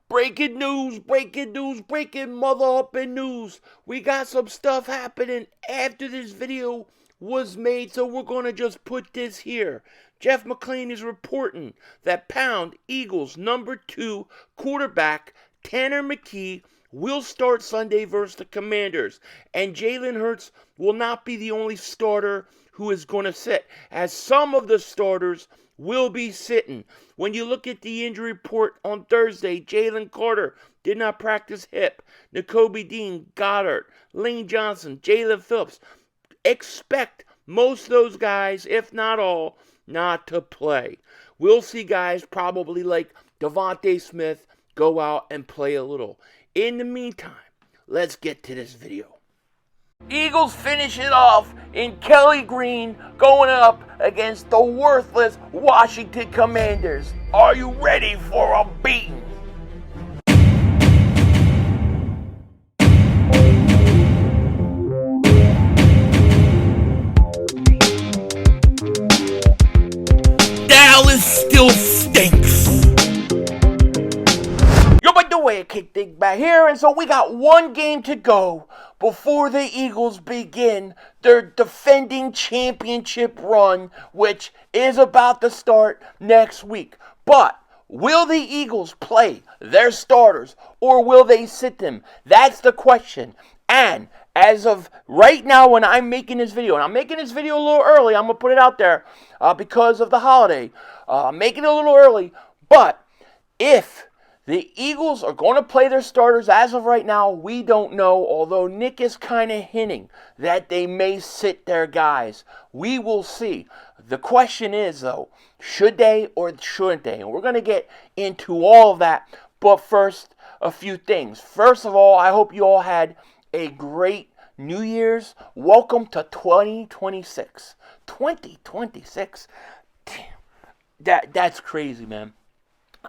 Breaking news, breaking mother upping news. We got some stuff happening after this video was made, so we're going to just put this here. Jeff McClain is reporting that Pound Eagles number 2 quarterback Tanner McKee will start Sunday versus the Commanders, and Jalen Hurts will not be the only starter who is going to sit, as some of the starters will be sitting. When you look at the injury report on Thursday, Jalen Carter did not practice hip. Nakobe Dean, Goddard, Lane Johnson, Jalen Phillips. Expect most of those guys, if not all, not to play. We'll see guys probably like DeVonta Smith go out and play a little. In the meantime, let's get to this video. Eagles finish it off in Kelly Green going up against the worthless Washington Commanders. Are you ready for a beating? Dallas still stinks. Yo, by the way, I kick things back here, and so we got one game to go before the Eagles begin their defending championship run, which is about to start next week. But will the Eagles play their starters, or will they sit them? That's the question. And as of right now, when I'm making this video, and I'm making this video a little early, I'm going to put it out there because of the holiday. I'm making it a little early, but if the Eagles are going to play their starters as of right now, we don't know, although Nick is kind of hinting that they may sit their guys. We will see. The question is, though, should they or shouldn't they? And we're going to get into all of that, but first, a few things. First of all, I hope you all had a great New Year's. Welcome to 2026. 2026? Damn. That's crazy, man.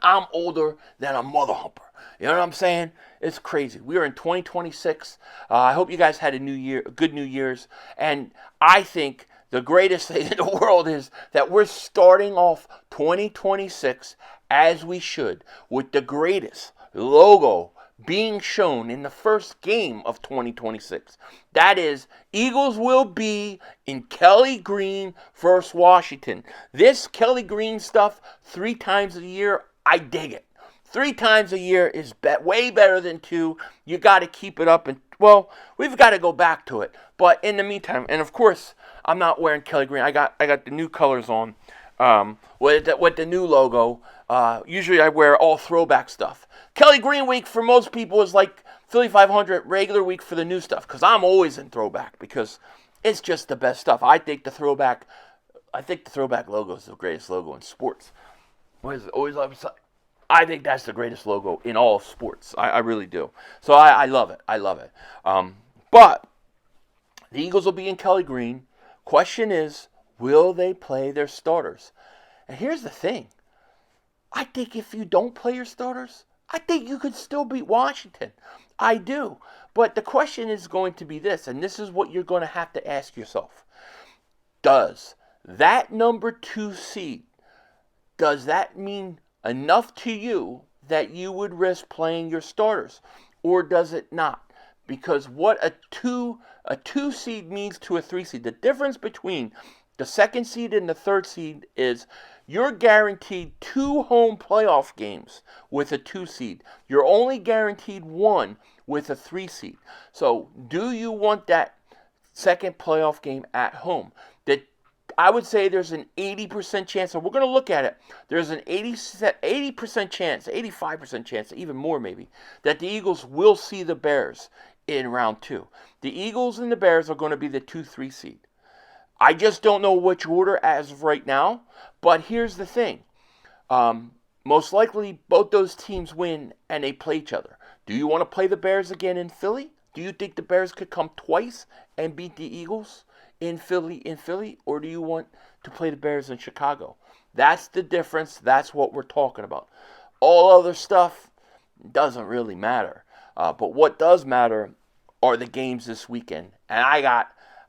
I'm older than a mother humper. You know what I'm saying? It's crazy. We are in 2026. I hope you guys had a good New Year's. And I think the greatest thing in the world is that we're starting off 2026 as we should, with the greatest logo being shown in the first game of 2026. That is, Eagles will be in Kelly Green versus Washington. This Kelly Green stuff 3 times a year, I dig it. 3 times a year is way better than 2. You got to keep it up. And, well, we've got to go back to it. But in the meantime, and of course, I'm not wearing Kelly Green. I got the new colors on with the new logo. Usually I wear all throwback stuff. Kelly Green week for most people is like Philly 500 regular week for the new stuff, because I'm always in throwback because it's just the best stuff. I think the throwback logo is the greatest logo in sports. What is it? Always upside. I think that's the greatest logo in all of sports. I really do. So I love it. I love it. But the Eagles will be in Kelly Green. Question is, will they play their starters? And here's the thing. I think if you don't play your starters, I think you could still beat Washington. I do. But the question is going to be this, and this is what you're going to have to ask yourself. Does that number 2 seed, does that mean enough to you that you would risk playing your starters? Or does it not? Because what a 2 seed means to a 3 seed, the difference between the 2nd seed and the 3rd seed is you're guaranteed 2 home playoff games with a 2 seed. You're only guaranteed 1 with a 3 seed. So do you want that 2nd playoff game at home? I would say there's an 80% chance, and we're going to look at it. There's an 80% chance, 85% chance, even more maybe, that the Eagles will see the Bears in round 2. The Eagles and the Bears are going to be the 2-3 seed. I just don't know which order as of right now, but here's the thing. Most likely, both those teams win and they play each other. Do you want to play the Bears again in Philly? Do you think the Bears could come twice and beat the Eagles in Philly, or do you want to play the Bears in Chicago? That's the difference. That's what we're talking about. All other stuff doesn't really matter. But what does matter are the games this weekend. And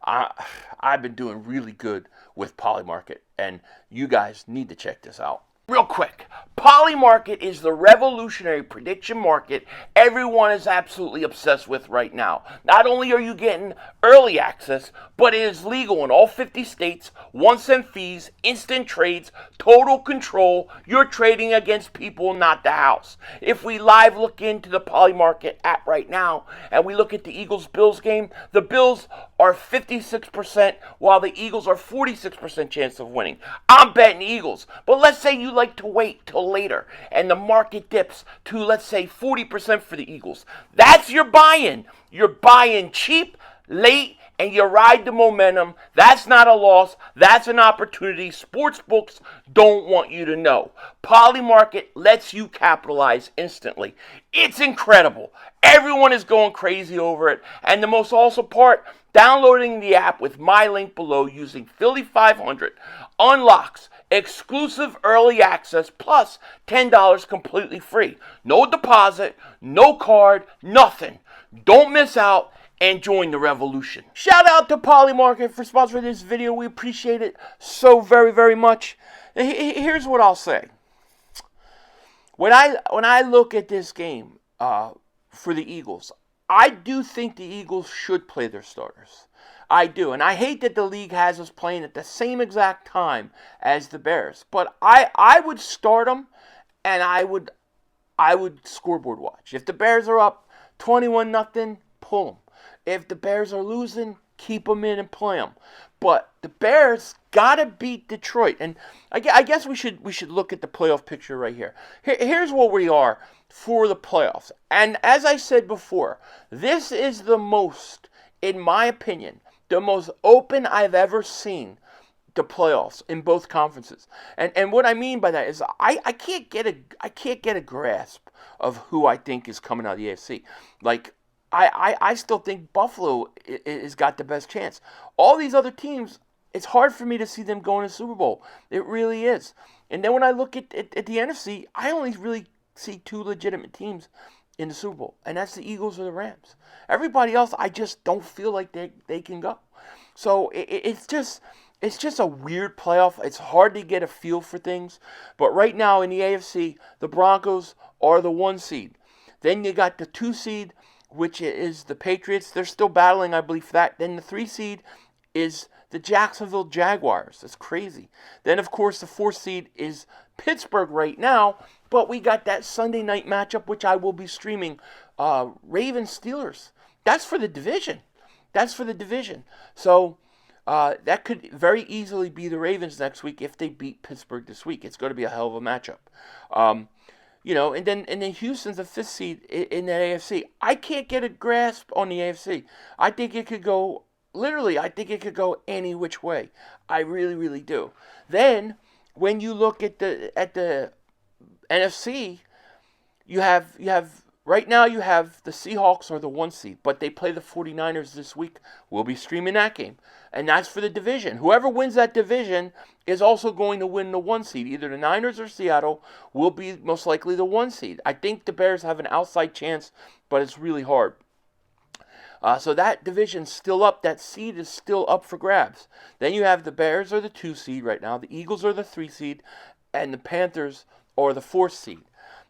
I've been doing really good with Polymarket, and you guys need to check this out. Real quick, Polymarket is the revolutionary prediction market everyone is absolutely obsessed with right now. Not only are you getting early access, but it is legal in all 50 states, 1 cent fees, instant trades, total control. You're trading against people, not the house. If we live look into the Polymarket app right now and we look at the Eagles-Bills game, the Bills are 56%, while the Eagles are 46% chance of winning. I'm betting Eagles, but let's say you like to wait till later and the market dips to, let's say, 40% for the Eagles. That's your buy-in. You're buying cheap, late, and you ride the momentum. That's not a loss. That's an opportunity. Sports books don't want you to know. Polymarket lets you capitalize instantly. It's incredible. Everyone is going crazy over it. And the most awesome part, downloading the app with my link below using Philly 500 unlocks exclusive early access plus $10 completely free. No deposit, no card, nothing. Don't miss out and join the revolution. Shout out to Polymarket for sponsoring this video. We appreciate it so very, very much. Here's what I'll say. When I look at this game for the Eagles, I do think the Eagles should play their starters. I do. And I hate that the league has us playing at the same exact time as the Bears. But I would start them, and I would scoreboard watch. If the Bears are up 21-0, pull them. If the Bears are losing, keep them in and play them. But the Bears got to beat Detroit. And I guess we should look at the playoff picture right here. Here's where we are for the playoffs. And as I said before, this is the most, in my opinion, the most open I've ever seen the playoffs in both conferences. And what I mean by that is I can't get a grasp of who I think is coming out of the AFC. Like, I still think Buffalo has got the best chance. All these other teams, it's hard for me to see them going to the Super Bowl. It really is. And then when I look at the NFC, I only really see two legitimate teams in the Super Bowl, and that's the Eagles or the Rams. Everybody else, I just don't feel like they can go. So it's just a weird playoff. It's hard to get a feel for things. But right now in the AFC, the Broncos are the 1 seed. Then you got the 2 seed, which is the Patriots. They're still battling, I believe, for that. Then the 3 seed is the Jacksonville Jaguars. That's crazy. Then, of course, the 4 seed is Pittsburgh right now. But we got that Sunday night matchup, which I will be streaming, Ravens-Steelers. That's for the division. So that could very easily be the Ravens next week if they beat Pittsburgh this week. It's going to be a hell of a matchup. And then Houston's the 5th seed in that AFC. I can't get a grasp on the AFC. I think it could go any which way. I really, really do. Then when you look at the NFC, you have right now you have the Seahawks are the 1 seed, but they play the 49ers this week. We'll be streaming that game. And that's for the division. Whoever wins that division is also going to win the 1 seed. Either the Niners or Seattle will be most likely the 1 seed. I think the Bears have an outside chance, but it's really hard. So that division's still up. That seed is still up for grabs. Then you have the Bears are the 2 seed right now. The Eagles are the 3 seed. And the Panthers are the 4th seed.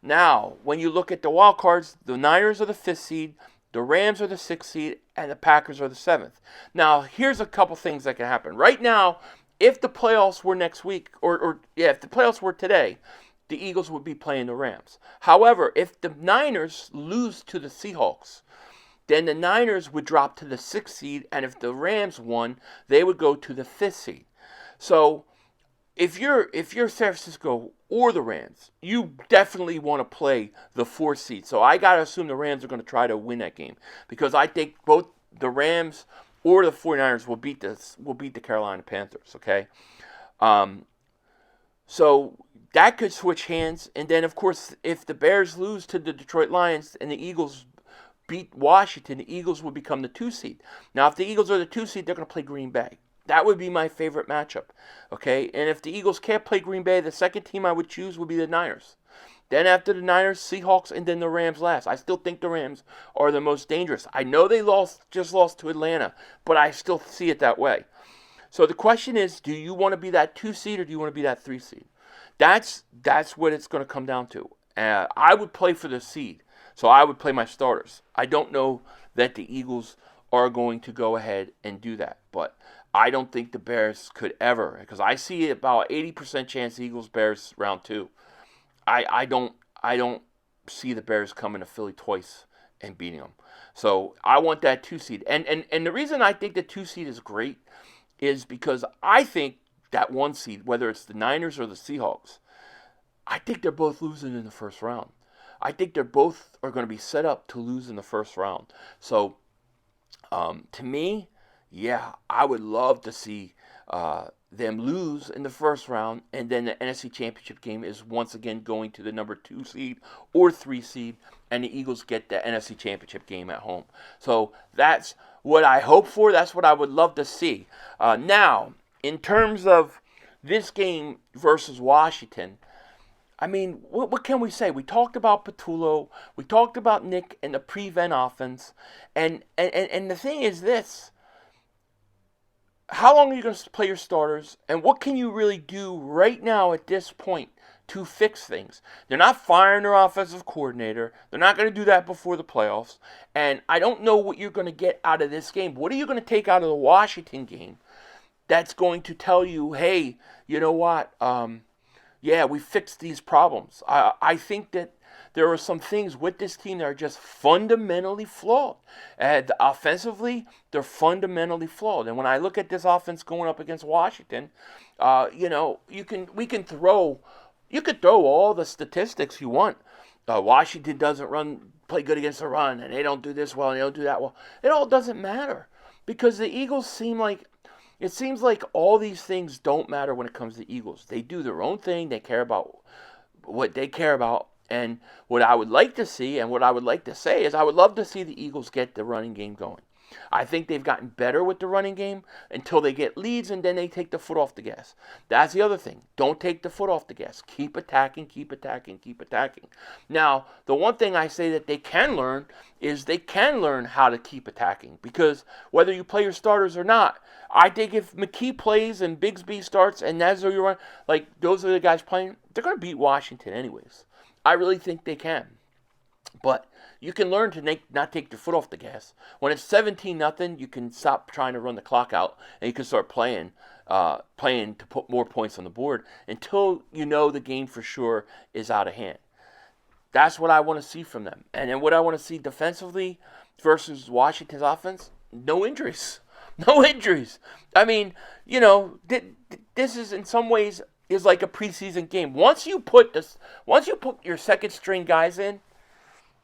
Now, when you look at the wild cards, the Niners are the 5th seed, the Rams are the 6th seed, and the Packers are the 7th. Now, here's a couple things that can happen. Right now, if the playoffs were next week, if the playoffs were today, the Eagles would be playing the Rams. However, if the Niners lose to the Seahawks, then the Niners would drop to the 6th seed, and if the Rams won, they would go to the 5th seed. So, if you're San Francisco or the Rams, you definitely want to play the 4th seed. So I got to assume the Rams are going to try to win that game because I think both the Rams or the 49ers will beat the Carolina Panthers, okay? So that could switch hands. And then, of course, if the Bears lose to the Detroit Lions and the Eagles beat Washington, the Eagles will become the 2 seed. Now, if the Eagles are the 2 seed, they're going to play Green Bay. That would be my favorite matchup, okay? And if the Eagles can't play Green Bay, the second team I would choose would be the Niners. Then after the Niners, Seahawks, and then the Rams last. I still think the Rams are the most dangerous. I know they just lost to Atlanta, but I still see it that way. So the question is, do you want to be that 2 seed or do you want to be that 3 seed? That's what it's going to come down to. I would play for the seed, so I would play my starters. I don't know that the Eagles are going to go ahead and do that, but I don't think the Bears could ever, because I see about 80% chance Eagles-Bears round 2. I don't see the Bears coming to Philly twice and beating them. So I want that 2 seed. And the reason I think the 2 seed is great is because I think that 1 seed, whether it's the Niners or the Seahawks, I think they're both losing in the first round. I think they're both are going to be set up to lose in the first round. So to me, yeah, I would love to see them lose in the first round, and then the NFC Championship game is once again going to the number 2 seed or 3 seed, and the Eagles get the NFC Championship game at home. So that's what I hope for. That's what I would love to see. Now, in terms of this game versus Washington, I mean, what can we say? We talked about Patullo. We talked about Nick and the prevent offense. And the thing is this. How long are you going to play your starters? And what can you really do right now at this point to fix things? They're not firing their offensive coordinator. They're not going to do that before the playoffs. And I don't know what you're going to get out of this game. What are you going to take out of the Washington game that's going to tell you, hey, you know what? Yeah, we fixed these problems. I think that there are some things with this team that are just fundamentally flawed. And offensively, they're fundamentally flawed. And when I look at this offense going up against Washington, you could throw all the statistics you want. Washington doesn't play good against the run, and they don't do this well, and they don't do that well. It all doesn't matter because the Eagles it seems like all these things don't matter when it comes to the Eagles. They do their own thing. They care about what they care about. And what I would like to see and what I would like to say is I would love to see the Eagles get the running game going. I think they've gotten better with the running game until they get leads and then they take the foot off the gas. That's the other thing. Don't take the foot off the gas. Keep attacking, keep attacking, keep attacking. Now, the one thing I say that they can learn is they can learn how to keep attacking because whether you play your starters or not, I think if McKee plays and Bigsby starts and Nazar run, like those are the guys playing, they're going to beat Washington anyways. I really think they can. But you can learn to not take your foot off the gas. When it's 17-0, you can stop trying to run the clock out, and you can start playing to put more points on the board until you know the game for sure is out of hand. That's what I want to see from them. And then what I want to see defensively versus Washington's offense, no injuries. No injuries. I mean, this is in some ways is like a preseason game. Once you put your second string guys in,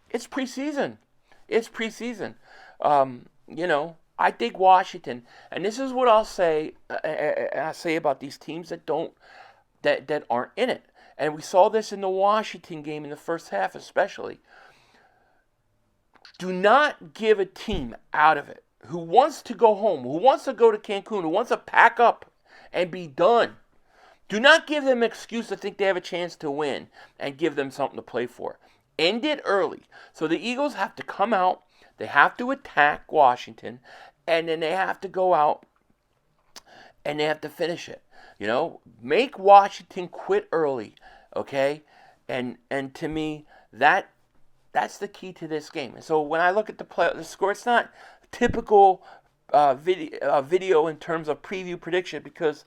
it's preseason. It's preseason. I think Washington, and this is what I'll say. I say about these teams that aren't in it. And we saw this in the Washington game in the first half, especially. Do not give a team out of it who wants to go home, who wants to go to Cancun, who wants to pack up and be done. Do not give them an excuse to think they have a chance to win and give them something to play for. End it early. So the Eagles have to come out, they have to attack Washington, and then they have to go out and they have to finish it. Make Washington quit early, okay? And to me, that's the key to this game. And so when I look at the score, it's not typical video in terms of preview prediction because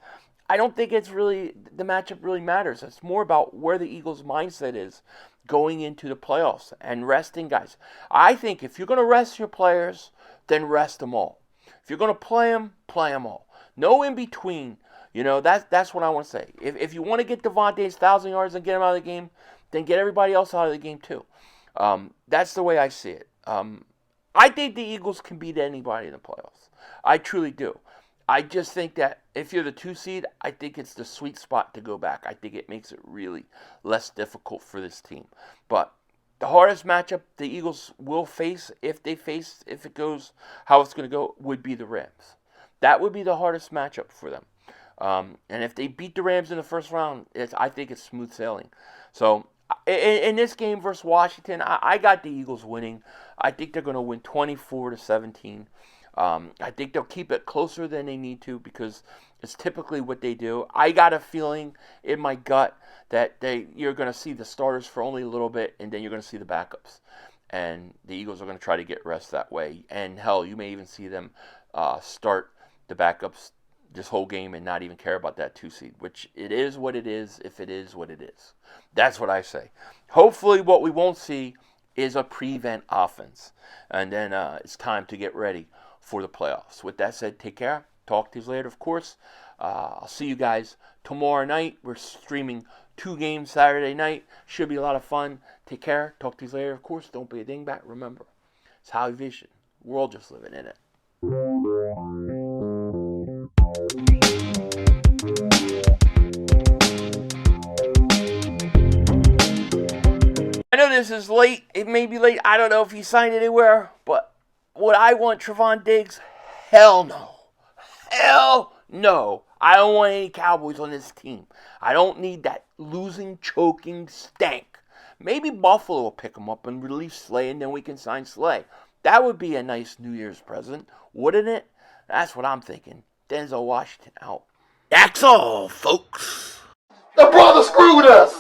I don't think it's really the matchup really matters. It's more about where the Eagles' mindset is going into the playoffs and resting guys. I think if you're going to rest your players, then rest them all. If you're going to play them all. No in between. That's what I want to say. If you want to get DeVonta's 1,000 yards and get him out of the game, then get everybody else out of the game too. That's the way I see it. I think the Eagles can beat anybody in the playoffs. I truly do. I just think that if you're the 2 seed, I think it's the sweet spot to go back. I think it makes it really less difficult for this team. But the hardest matchup the Eagles will face, if it goes how it's going to go, would be the Rams. That would be the hardest matchup for them. And if they beat the Rams in the first round, I think it's smooth sailing. So in this game versus Washington, I got the Eagles winning. I think they're going to win 24-17. I think they'll keep it closer than they need to because It's typically what they do. I got a feeling in my gut that you're going to see the starters for only a little bit, and then you're going to see the backups. And the Eagles are going to try to get rest that way. And hell, you may even see them start the backups this whole game and not even care about that 2 seed, which it is what it is if it is what it is. That's what I say. Hopefully what we won't see is a prevent offense. And then it's time to get ready for the playoffs. With that said, take care. Talk to you later, of course. I'll see you guys tomorrow night. We're streaming 2 games Saturday night. Should be a lot of fun. Take care. Talk to you later, of course. Don't be a dingbat. Remember, it's Howie Vision. We're all just living in it. I know this is late. It may be late. I don't know if he signed anywhere. But would I want Trevon Diggs? Hell no. Hell no. I don't want any Cowboys on this team. I don't need that losing, choking stank. Maybe Buffalo will pick him up and release Slay, and then we can sign Slay. That would be a nice New Year's present, wouldn't it? That's what I'm thinking. Denzel Washington out. That's all, folks. The brother screwed us.